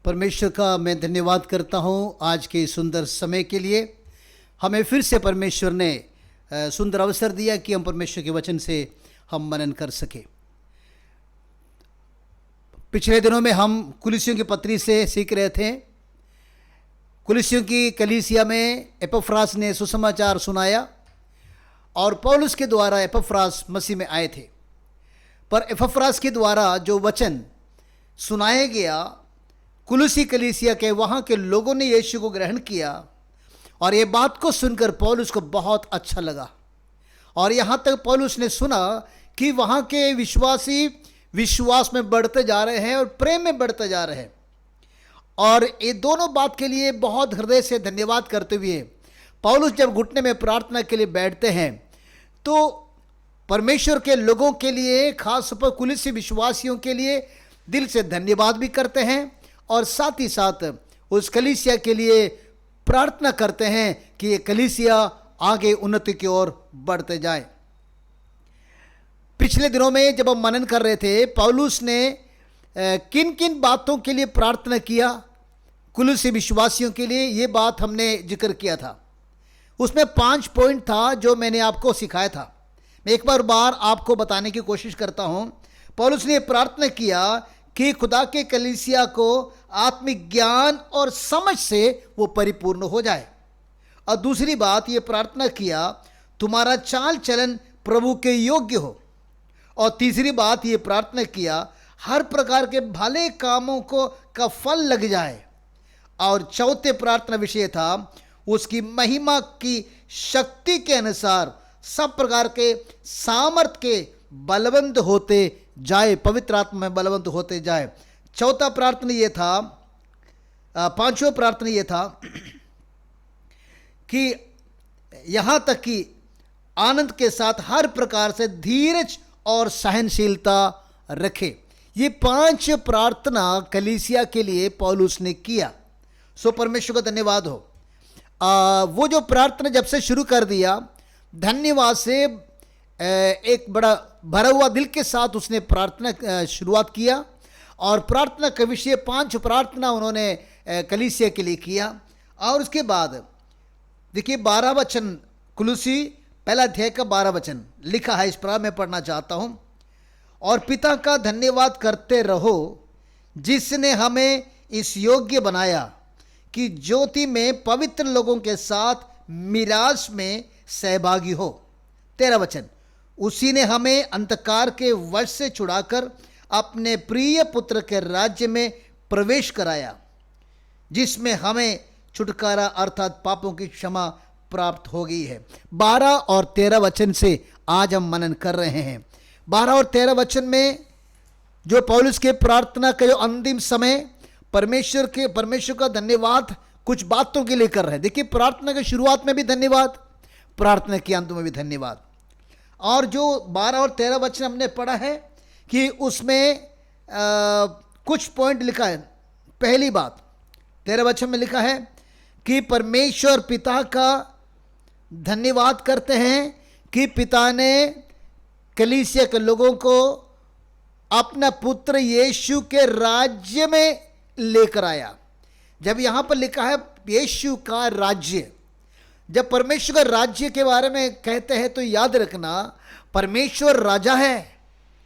परमेश्वर का मैं धन्यवाद करता हूँ आज के सुंदर समय के लिए। हमें फिर से परमेश्वर ने सुंदर अवसर दिया कि हम परमेश्वर के वचन से हम मनन कर सके। पिछले दिनों में हम कुलिसियों की पत्री से सीख रहे थे। कुलिसियों की कलीसिया में एपफ्रास ने सुसमाचार सुनाया और पौलुस के द्वारा एपफ्रास मसीह में आए थे। पर एपफ्रास के द्वारा जो वचन सुनाया गया, कुलिसी कलीसिया के वहाँ के लोगों ने यीशु को ग्रहण किया और ये बात को सुनकर पौलुस को बहुत अच्छा लगा। और यहाँ तक पौलुस ने सुना कि वहाँ के विश्वासी विश्वास में बढ़ते जा रहे हैं और प्रेम में बढ़ते जा रहे हैं। और ये दोनों बात के लिए बहुत हृदय से धन्यवाद करते हुए पौलुस जब घुटने में प्रार्थना के लिए बैठते हैं तो परमेश्वर के लोगों के लिए, खास तौर पर कुलिसी विश्वासियों के लिए दिल से धन्यवाद भी करते हैं और साथ ही साथ उस कलीसिया के लिए प्रार्थना करते हैं कि ये कलीसिया आगे उन्नति की ओर बढ़ते जाए। पिछले दिनों में जब हम मनन कर रहे थे, पौलुस ने किन किन बातों के लिए प्रार्थना किया कुलिसी विश्वासियों के लिए, ये बात हमने जिक्र किया था। उसमें 5 पॉइंट था जो मैंने आपको सिखाया था। मैं एक बार आपको बताने की कोशिश करता हूं। पौलुस ने प्रार्थना किया कि खुदा के कलीसिया को आत्मिक ज्ञान और समझ से वो परिपूर्ण हो जाए। और दूसरी बात ये प्रार्थना किया, तुम्हारा चाल चलन प्रभु के योग्य हो। और तीसरी बात ये प्रार्थना किया, हर प्रकार के भले कामों को का फल लग जाए। और चौथे प्रार्थना विषय था, उसकी महिमा की शक्ति के अनुसार सब प्रकार के सामर्थ के बलवंत होते जाए, पवित्र आत्मा में बलवंत होते जाए। चौथा प्रार्थना ये था, पांचवा प्रार्थना ये था कि यहाँ तक कि आनंद के साथ हर प्रकार से धीरज और सहनशीलता रखे। ये 5 प्रार्थना कलीसिया के लिए पौलुस ने किया। सो परमेश्वर का धन्यवाद हो। वो जो प्रार्थना जब से शुरू कर दिया, धन्यवाद से एक बड़ा भरा हुआ दिल के साथ उसने प्रार्थना शुरुआत किया। और प्रार्थना का विषय 5 प्रार्थना उन्होंने कलीसिया के लिए किया। और उसके बाद देखिए 12 वचन, कुलुसी पहला अध्याय का 12 वचन लिखा है। इस पर मैं पढ़ना चाहता हूँ। और पिता का धन्यवाद करते रहो जिसने हमें इस योग्य बनाया कि ज्योति में पवित्र लोगों के साथ मिरास में सहभागी हो। 13 वचन, उसी ने हमें अंधकार के वश से छुड़ाकर अपने प्रिय पुत्र के राज्य में प्रवेश कराया, जिसमें हमें छुटकारा अर्थात पापों की क्षमा प्राप्त हो गई है। 12 और 13 वचन से आज हम मनन कर रहे हैं। 12 और 13 वचन में जो पौलुस के प्रार्थना का जो अंतिम समय परमेश्वर का धन्यवाद कुछ बातों के लिए कर रहे हैं। देखिए, प्रार्थना की शुरुआत में भी धन्यवाद, प्रार्थना के अंत में भी धन्यवाद। और जो 12 और 13 वचन हमने पढ़ा है कि उसमें कुछ पॉइंट लिखा है। पहली बात 13 वचन में लिखा है कि परमेश्वर पिता का धन्यवाद करते हैं कि पिता ने कलीसिया के लोगों को अपना पुत्र यीशु के राज्य में लेकर आया। जब यहाँ पर लिखा है यीशु का राज्य, जब परमेश्वर का राज्य के बारे में कहते हैं तो याद रखना, परमेश्वर राजा है,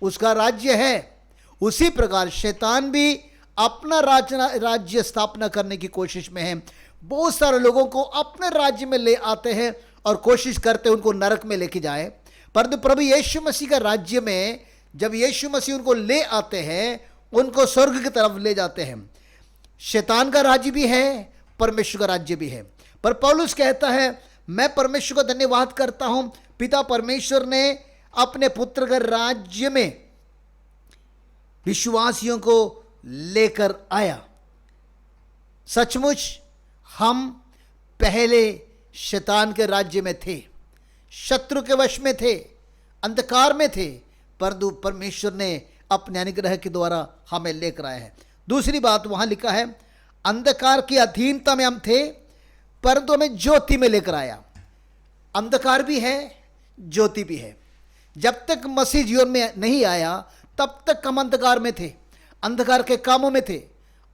उसका राज्य है। उसी प्रकार शैतान भी अपना राज्य स्थापना करने की कोशिश में है। बहुत सारे लोगों को अपने राज्य में ले आते हैं और कोशिश करते हैं उनको नरक में लेके जाए। परंतु प्रभु यीशु मसीह का राज्य में जब यीशु मसीह उनको ले आते हैं, उनको स्वर्ग की तरफ ले जाते हैं। शैतान का राज्य भी है, परमेश्वर का राज्य भी है। पर पौलुस कहता है, मैं परमेश्वर का धन्यवाद करता हूं, पिता परमेश्वर ने अपने पुत्र के राज्य में विश्वासियों को लेकर आया। सचमुच हम पहले शैतान के राज्य में थे, शत्रु के वश में थे, अंधकार में थे, परंतु परमेश्वर ने अपने अनुग्रह के द्वारा हमें लेकर आया है। दूसरी बात वहां लिखा है, अंधकार की अधीनता में हम थे परंतु हमें ज्योति में लेकर आया। अंधकार भी है, ज्योति भी है। जब तक मसीह जीवन में नहीं आया तब तक हम अंधकार में थे, अंधकार के कामों में थे।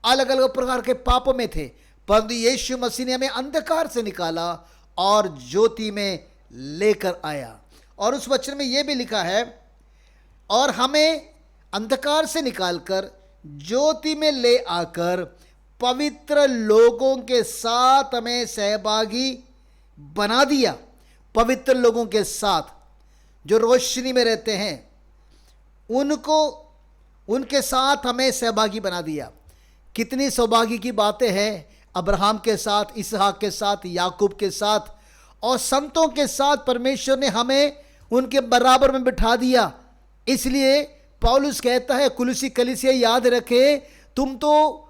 अलग अलग प्रकार के पापों में थे, परंतु यीशु मसीह ने हमें अंधकार से निकाला और ज्योति में लेकर आया। और उस वचन में यह भी लिखा है, और हमें अंधकार से निकालकर ज्योति में ले आकर पवित्र लोगों के साथ हमें सहभागी बना दिया। पवित्र लोगों के साथ जो रोशनी में रहते हैं, उनके साथ हमें सहभागी बना दिया। कितनी सौभाग्य की बातें हैं, अब्राहम के साथ, इसहाक के साथ, याकूब के साथ और संतों के साथ परमेश्वर ने हमें उनके बराबर में बिठा दिया। इसलिए पौलुस कहता है, कुलुसी कलीसिया याद रखे, तुम तो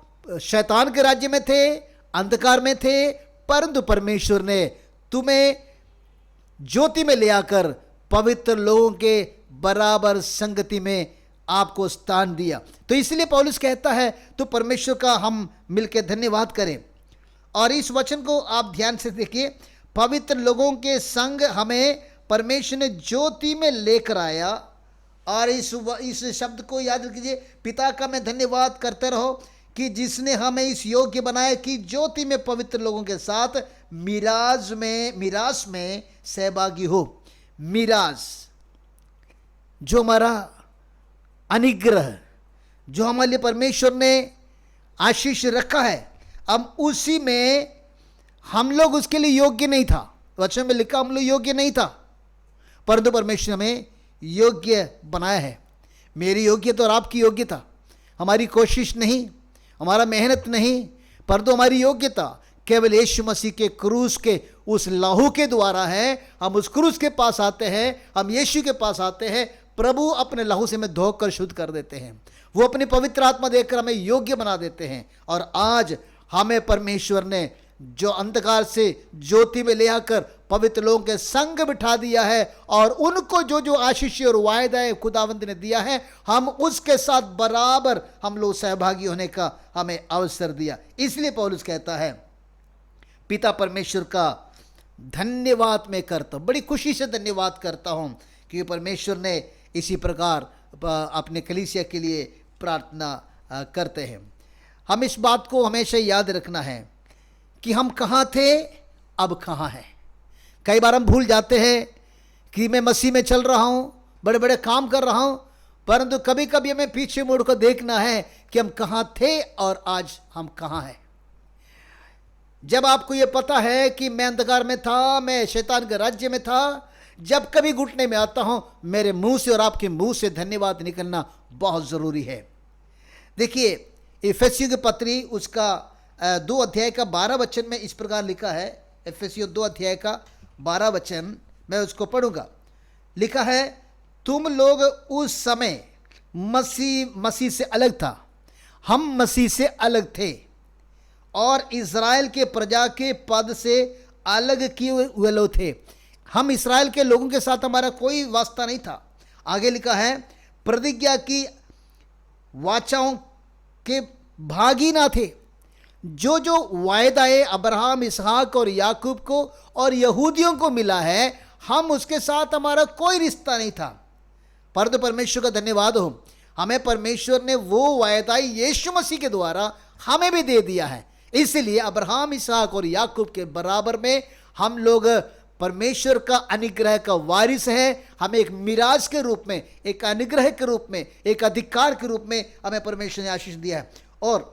शैतान के राज्य में थे, अंधकार में थे, परंतु परमेश्वर ने तुम्हें ज्योति में ले आकर पवित्र लोगों के बराबर संगति में आपको स्थान दिया। तो इसलिए पौलुस कहता है, तो परमेश्वर का हम मिलकर धन्यवाद करें। और इस वचन को आप ध्यान से देखिए, पवित्र लोगों के संग हमें परमेश्वर ने ज्योति में लेकर आया। और इस शब्द को याद रखिए, पिता का मैं धन्यवाद करते रहो कि जिसने हमें इस योग्य बनाया कि ज्योति में पवित्र लोगों के साथ मिरास में सहभागी हो। मिरास जो हमारा अनुग्रह, जो हमारे लिए परमेश्वर ने आशीष रखा है, अब उसी में हम लोग उसके लिए योग्य नहीं था। वचन में लिखा हम लोग योग्य नहीं था, परंतु परमेश्वर हमें योग्य बनाया है। मेरी योग्यता और आपकी योग्यता, हमारी कोशिश नहीं, हमारा मेहनत नहीं, परंतु हमारी योग्यता केवल यीशु मसीह के क्रूस के उस लहू के द्वारा है। हम उस क्रूस के पास आते हैं, हम यीशु के पास आते हैं, प्रभु अपने लहू से हमें धोकर शुद्ध कर देते हैं, वो अपनी पवित्र आत्मा देकर हमें योग्य बना देते हैं। और आज हमें परमेश्वर ने जो अंधकार से ज्योति में ले आकर पवित्र लोगों के संग बिठा दिया है, और उनको जो जो आशीष और वायदा खुदावंद ने दिया है, हम उसके साथ बराबर हम लोग सहभागी होने का हमें अवसर दिया। इसलिए पौलुस कहता है, पिता परमेश्वर का धन्यवाद मैं करता हूँ, बड़ी खुशी से धन्यवाद करता हूँ कि परमेश्वर ने इसी प्रकार अपने कलीसिया के लिए प्रार्थना करते हैं। हम इस बात को हमेशा याद रखना है कि हम कहाँ थे, अब कहाँ हैं। कई बार हम भूल जाते हैं कि मैं मसीह में चल रहा हूँ, बड़े बड़े काम कर रहा हूँ, परंतु कभी कभी हमें पीछे मुड़ कर देखना है कि हम कहाँ थे और आज हम कहाँ हैं। जब आपको ये पता है कि मैं अंधकार में था, मैं शैतान के राज्य में था, जब कभी घुटने में आता हूँ, मेरे मुंह से और आपके मुंह से धन्यवाद निकलना बहुत ज़रूरी है। देखिए, इफिसियों की पत्री उसका 2 अध्याय का 12 वचन में इस प्रकार लिखा है। इफिसियों 2 अध्याय का 12 वचन, मैं उसको पढ़ूंगा। लिखा है, तुम लोग उस समय मसीह से अलग था, हम मसीह से अलग थे और इज़राइल के प्रजा के पद से अलग किए हुए लोग थे। हम इस्राएल के लोगों के साथ हमारा कोई वास्ता नहीं था। आगे लिखा है, प्रतिज्ञा की वाचाओं के भागी ना थे। जो जो वायदाएं अब्राहम, इसहाक और याकूब को और यहूदियों को मिला है, हम उसके साथ हमारा कोई रिश्ता नहीं था। परंतु परमेश्वर का धन्यवाद हो, हमें परमेश्वर ने वो वायदा यीशु मसीह के द्वारा हमें भी दे दिया है। इसलिए अब्राहम, इसहाक और याकूब के बराबर में हम लोग परमेश्वर का अनुग्रह का वारिस है। हमें एक मिराज के रूप में, एक अनुग्रह के रूप में, एक अधिकार के रूप में हमें परमेश्वर ने आशीष दिया है। और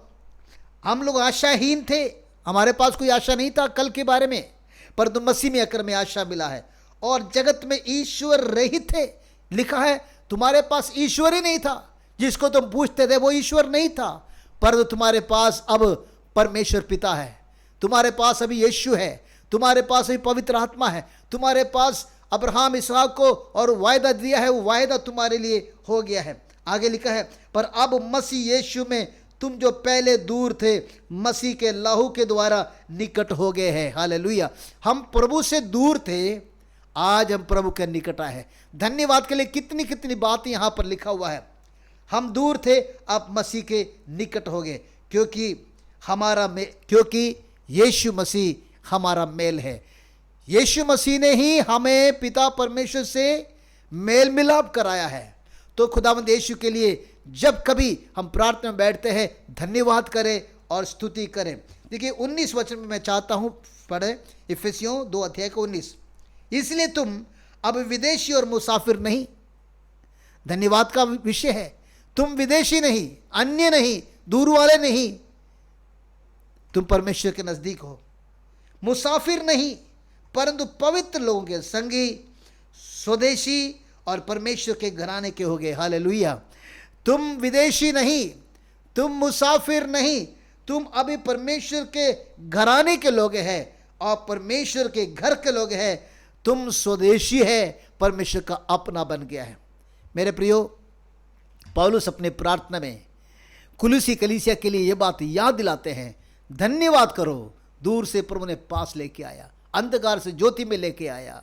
हम लोग आशाहीन थे, हमारे पास कोई आशा नहीं था कल के बारे में, परंतु मसीह में आकर में आशा मिला है। और जगत में ईश्वर रहित थे। लिखा है, तुम्हारे पास ईश्वर ही नहीं था, जिसको तुम पूछते थे वो ईश्वर नहीं था, परंतु तुम्हारे पास अब परमेश्वर पिता है, तुम्हारे पास अभी यीशु है, तुम्हारे पास अभी पवित्र आत्मा है, तुम्हारे पास अब्राहम, इसहाक को और वायदा दिया है, वो वायदा तुम्हारे लिए हो गया है। आगे लिखा है, पर अब मसीह यीशु में तुम जो पहले दूर थे, मसीह के लहू के द्वारा निकट हो गए हैं। हालेलुया। हम प्रभु से दूर थे, आज हम प्रभु के निकट आए हैं। धन्यवाद के लिए कितनी कितनी बात यहाँ पर लिखा हुआ है। हम दूर थे, अब मसीह के निकट हो गए, क्योंकि यीशु मसीह हमारा मेल है। यीशु मसीह ने ही हमें पिता परमेश्वर से मेल मिलाप कराया है। तो खुदावंद यीशु के लिए जब कभी हम प्रार्थना में बैठते हैं धन्यवाद करें और स्तुति करें। देखिए 19 वचन में मैं चाहता हूं पढ़े, इफिसियों 2 अध्याय को 19। इसलिए तुम अब विदेशी और मुसाफिर नहीं, धन्यवाद का विषय है, तुम विदेशी नहीं, अन्य नहीं, दूर वाले नहीं, तुम परमेश्वर के नजदीक हो, मुसाफिर नहीं परंतु पवित्र लोगों के संगी, स्वदेशी और परमेश्वर के घराने के होगे। हालेलुया। तुम विदेशी नहीं, तुम मुसाफिर नहीं, तुम अभी परमेश्वर के घराने के लोग हैं और परमेश्वर के घर के लोग हैं। तुम स्वदेशी है, परमेश्वर का अपना बन गया है। मेरे प्रियो, पौलुस अपने प्रार्थना में कुलुसी कलीसिया के लिए यह बात याद दिलाते हैं, धन्यवाद करो, दूर से प्रभु ने पास लेके आया, अंधकार से ज्योति में लेके आया,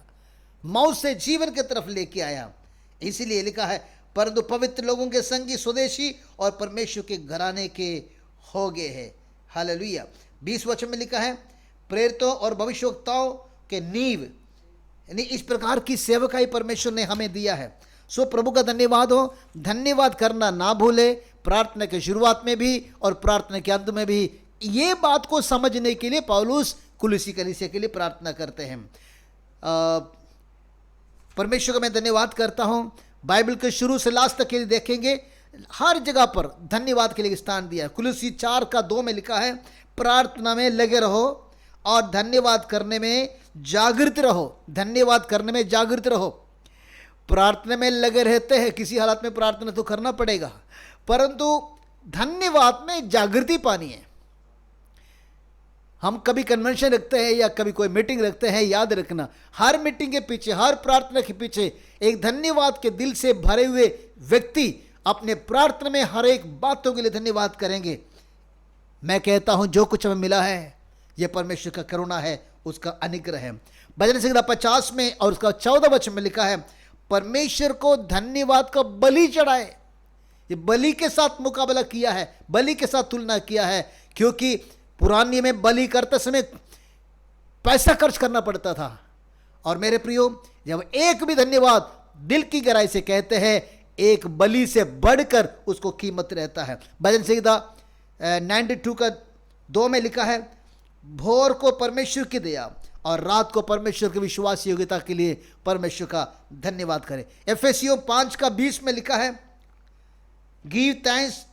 मौत से जीवन की तरफ लेके आया। इसीलिए लिखा है परंतु पवित्र लोगों के संगी, स्वदेशी और परमेश्वर के घराने के हो गए हैं। हालेलुया। 20 वचन में लिखा है प्रेरितों और भविष्यवक्ताओं के नींव, यानी इस प्रकार की सेवकाई परमेश्वर ने हमें दिया है। सो प्रभु का धन्यवाद हो। धन्यवाद करना ना भूले, प्रार्थना के शुरुआत में भी और प्रार्थना के अंत में भी। ये बात को समझने के लिए पौलुस कुलुसी कलीसिया के लिए प्रार्थना करते हैं। परमेश्वर का मैं धन्यवाद करता हूँ। बाइबल के शुरू से लास्ट तक के लिए देखेंगे, हर जगह पर धन्यवाद के लिए स्थान दिया है। कुलुसी 4:2 में लिखा है प्रार्थना में लगे रहो और धन्यवाद करने में जागृत रहो। धन्यवाद करने में जागृत रहो। प्रार्थना में लगे रहते हैं, किसी हालत में प्रार्थना तो करना पड़ेगा, परंतु धन्यवाद में जागृति पानी है। हम कभी कन्वेंशन रखते हैं या कभी कोई मीटिंग रखते हैं, याद रखना हर मीटिंग के पीछे, हर प्रार्थना के पीछे एक धन्यवाद के दिल से भरे हुए व्यक्ति अपने प्रार्थना में हर एक बातों के लिए धन्यवाद करेंगे। मैं कहता हूं जो कुछ हमें मिला है यह परमेश्वर का करुणा है, उसका अनुग्रह है। भजन संहिता 50 में और उसका 14 वचन में लिखा है परमेश्वर को धन्यवाद का बलि चढ़ाए। ये बलि के साथ मुकाबला किया है, बलि के साथ तुलना किया है, क्योंकि पुरानी में बलि करते समय पैसा खर्च करना पड़ता था। और मेरे प्रियो, जब एक भी धन्यवाद दिल की गहराई से कहते हैं, एक बलि से बढ़कर उसको कीमत रहता है। भजन संहिता 92:2 में लिखा है भोर को परमेश्वर की दया और रात को परमेश्वर की विश्वास योग्यता के लिए परमेश्वर का धन्यवाद करें। एफेसियों 5:20 में लिखा है give thanks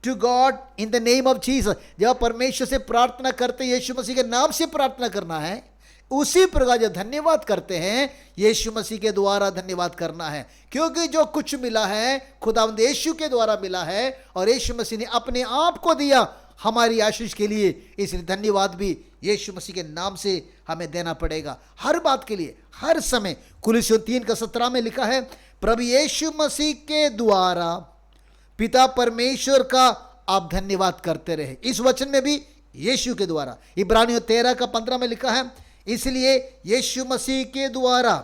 to God in the name of Jesus. जब परमेश्वर से प्रार्थना करते हैं, यीशु मसीह के नाम से प्रार्थना करना है। उसी प्रकार जो धन्यवाद करते हैं, यीशु मसीह के द्वारा धन्यवाद करना है, क्योंकि जो कुछ मिला है खुदावंद यीशु के द्वारा मिला है और यीशु मसीह ने अपने आप को दिया हमारी आशीष के लिए। इसलिए धन्यवाद भी यीशु मसीह के नाम से हमें देना पड़ेगा, हर बात के लिए, हर समय। कुलुसियों 3:17 में लिखा है प्रभु यीशु मसीह के द्वारा पिता परमेश्वर का आप धन्यवाद करते रहे। इस वचन में भी यीशु के द्वारा। इब्रानियों 13:15 में लिखा है इसलिए यीशु मसीह के द्वारा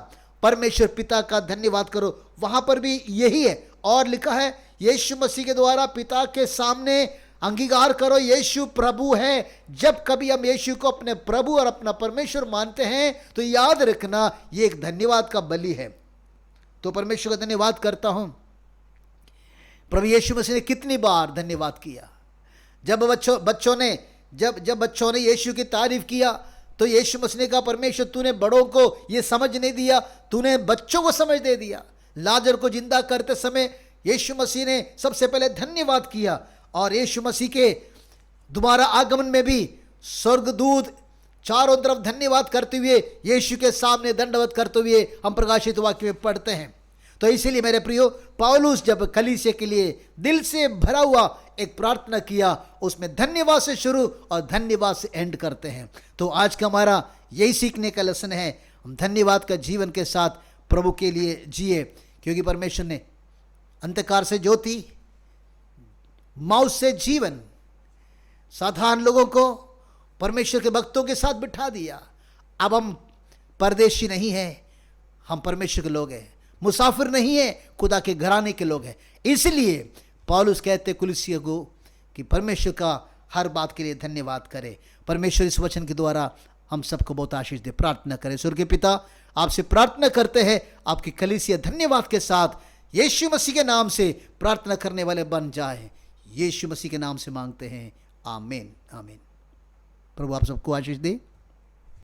परमेश्वर पिता का धन्यवाद करो। वहां पर भी यही है। और लिखा है यीशु मसीह के द्वारा पिता के सामने अंगीकार करो यीशु प्रभु है। जब कभी हम यीशु को अपने प्रभु और अपना परमेश्वर मानते हैं तो याद रखना ये एक धन्यवाद का बलि है। तो परमेश्वर का धन्यवाद करता हूं। प्रभु यीशु मसीह ने कितनी बार धन्यवाद किया। जब बच्चों ने यीशु की तारीफ किया तो यीशु मसीह ने कहा परमेश्वर तूने बड़ों को ये समझ नहीं दिया, तूने बच्चों को समझ दे दिया। लाजर को जिंदा करते समय यीशु मसीह ने सबसे पहले धन्यवाद किया। और यीशु मसीह के दोबारा आगमन में भी स्वर्गदूत चारों तरफ धन्यवाद करते हुए यीशु के सामने दंडवत करते हुए हम प्रकाशित वाक्य में पढ़ते हैं। तो इसीलिए मेरे प्रियो, पौलुस जब कलीसिया के लिए दिल से भरा हुआ एक प्रार्थना किया, उसमें धन्यवाद से शुरू और धन्यवाद से एंड करते हैं। तो आज का हमारा यही सीखने का लेसन है, हम धन्यवाद का जीवन के साथ प्रभु के लिए जिए, क्योंकि परमेश्वर ने अंधकार से ज्योति, मौत से जीवन, साधारण लोगों को परमेश्वर के भक्तों के साथ बिठा दिया। अब हम परदेशी नहीं हैं, हम परमेश्वर के लोग हैं, मुसाफिर नहीं है, खुदा के घराने के लोग हैं। इसलिए पौलुस कहते कुलुसियों को कि परमेश्वर का हर बात के लिए धन्यवाद करें। परमेश्वर इस वचन के द्वारा हम सबको बहुत आशीष दे। प्रार्थना करें। स्वर्गीय पिता, आपसे प्रार्थना करते हैं आपकी कलीसिया धन्यवाद के साथ यीशु मसीह के नाम से प्रार्थना करने वाले बन जाए। यीशु मसीह के नाम से मांगते हैं, आमीन आमीन। प्रभु आप सबको आशीष दे।